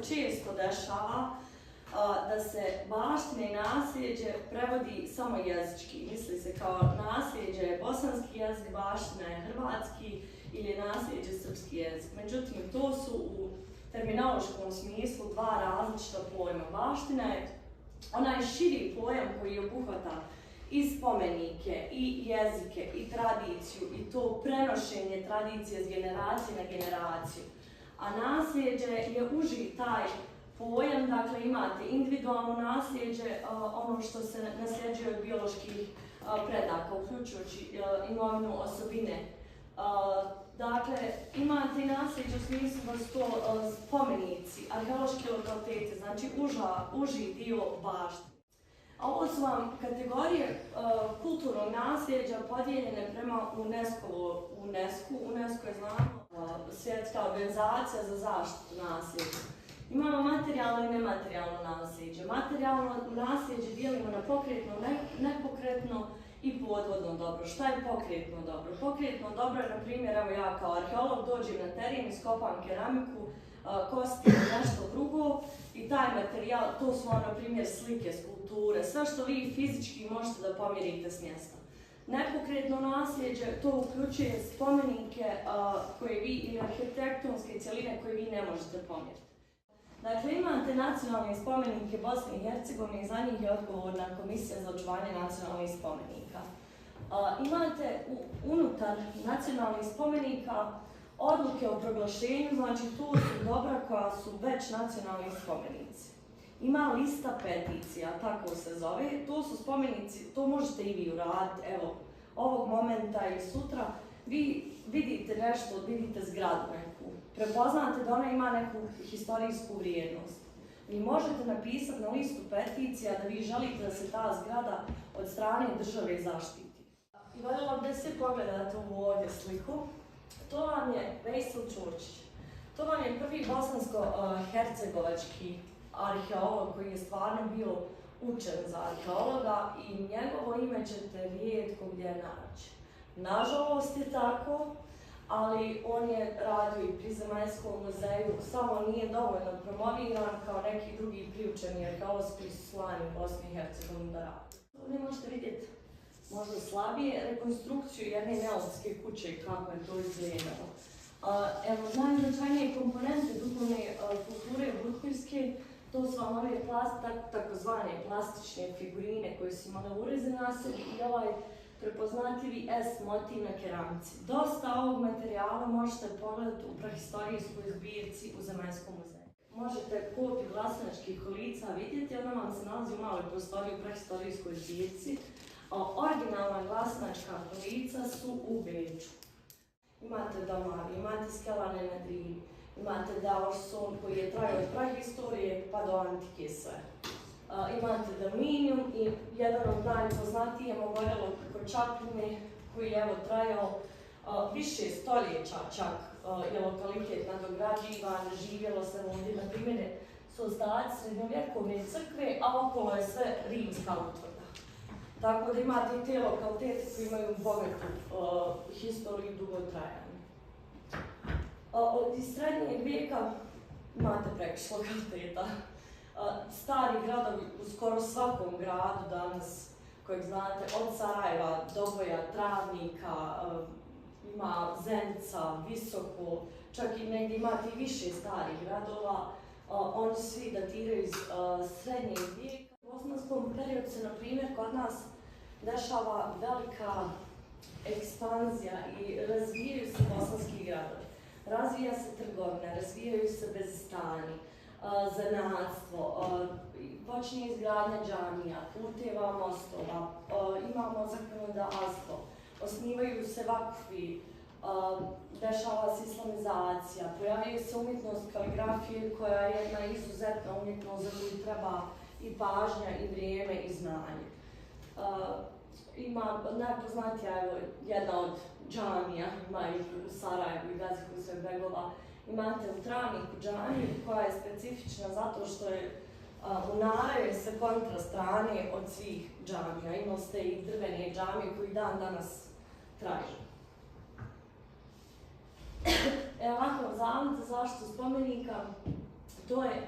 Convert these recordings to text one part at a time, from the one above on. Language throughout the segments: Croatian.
često dešava da se baština i nasljeđe prevodi samo jezički. Misli se kao nasljeđe je bosanski jezik, baština je hrvatski ili je nasljeđe srpski jezik. Međutim, to su u terminološkom smislu dva različita pojma. Baština je onaj širi pojam koji obuhvata i spomenike, i jezike, i tradiciju, i to prenošenje tradicije s generacije na generaciju. A nasljeđe je uži taj pojam, dakle imate individualno nasljeđe, ono što se nasljeđuje od bioloških predaka, uključujući imovinu, osobine. Dakle, imate i nasljeđe u smislu da su to spomenici, arheološki lokaliteti, znači uži dio baštine. A ovo su vam kategorije kulturnog nasljeđa podijeljene prema UNESCO. UNESCO je znamo svjetska organizacija za zaštitu nasljeđa. Imamo materijalno i nematerijalno nasljeđe. Materijalno nasljeđe dijelimo na pokretno, nepokretno i podvodno dobro. Šta je pokretno dobro? Pokretno dobro je, na primjer, evo ja kao arheolog dođem na teren, iskopam keramiku, kosti ili nešto drugo i taj materijal, to su na primjer slike, skulpture, sve što vi fizički možete da pomjerite s mjesta. Nepokretno nasljeđe, to uključuje spomenike koje vi ili arhitektonske cjeline koje vi ne možete pomjeriti. Dakle, imate nacionalne spomenike Bosne i Hercegovine i za njih je odgovorna Komisija za očuvanje nacionalnih spomenika. Imate unutar nacionalnih spomenika odluke o proglašenju, znači tu su dobra koja su već nacionalni spomenici. Ima lista peticija, tako se zove, to su spomenici, to možete i vi uraditi, evo, ovog momenta i sutra, vi vidite nešto, vidite zgradu neku, prepoznate da ona ima neku historijsku vrijednost. Vi možete napisati na listu peticija da vi želite da se ta zgrada od strane države zaštiti. I voljela bih da svi pogledate ovu ovdje sliku. To vam je Veysel Ćurčić. To vam je prvi bosansko-hercegovački arheolog koji je stvarno bio učen za arheologa i njegovo ime ćete rijetko gdje naći. Nažalost je tako, ali on je radio i pri Zemaljskom muzeju, samo nije dovoljno promoviran kao neki drugi priučeni arheolozi koji su slani u Bosni i Hercegovini da radi. Ovdje možete vidjeti možda slabije rekonstrukciju jedne neolitske kuće i kako je to izgledalo. Evo, najznačajnije komponente duhovne kulture Budkujske, to su vam ove takozvane plastične figurine koje su imale ureze na sebi i ovaj prepoznatljivi S motiv na keramici. Dosta ovog materijala možete pogledati u prahistorijskoj zbirci u Zemaljskom muzeju. Možete kopiju glasačkih kolica vidjeti, ona vam se nalazi u maloj prostoriji u prahistorijskoj zbirci. Originalna glasačka kolica su u Beču. Imate domari, imate skelane na Drini, imate Davos-Sun koji je trajao od prahistorije pa do antike sve. Imate Daminijum i jedan od najpoznatijih je mogorelo kod Čapljine koji je trajao više stoljeća čak je lokalitet nadograđivan, živjelo se ovdje, na primjer, su ostaci srednjovjekovne crkve, a okolo je sve rimska utvrda. Tako da imate i te lokalitete koji imaju bogatu historiju dugo trajanja. Od srednjeg vijeka imate previše lokaliteta. Stari gradovi u skoro svakom gradu danas, kojeg znate, od Sarajeva, Doboja, Travnika, ima Zenica, Visoko, čak i negdje imate i više starih gradova, oni svi datiraju iz srednjeg vijeka. U osmanskom periodu se, na primjer, kod nas dešava velika ekspanzija i razvijaju se bosanski gradovi. Razvija se trgovina, razvijaju se bezstani, zanatstvo, počinje izgradnja džamija, puteva, mostova, imamo zakonodavstvo, osnivaju se vakfi, dešava se islamizacija, pojavljuje se umjetnost kaligrafije koja je jedna izuzetna umjetnost za koju treba i pažnja, i vrijeme, i znanje. Ima najpoznatija jedna od džamija, ima ih u Sarajevu i Gazi Husein-begova. Imate u Travniku džamiju koja je specifična zato što je u naravi se kontra strane od svih džamija. Imali ste i drvene džamije koji dan danas traju. Ovakav zavod za zaštitu spomenika, to je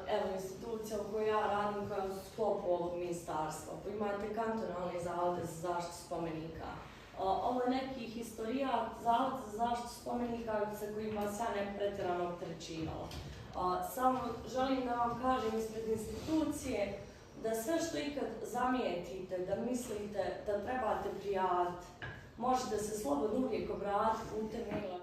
evo institucija u kojoj ja radim koja je u sklopu ovog ministarstva. Imate kantonalni zavode za zaštitu spomenika. Ovo je neki historijat, zavod za zaštitu spomenika sa kojima se ja ne pretjerano opterećivala. Samo želim da vam kažem ispred institucije da sve što ikad zamijetite, da mislite da trebate prijaviti, možete se slobodno uvijek obratiti putem maila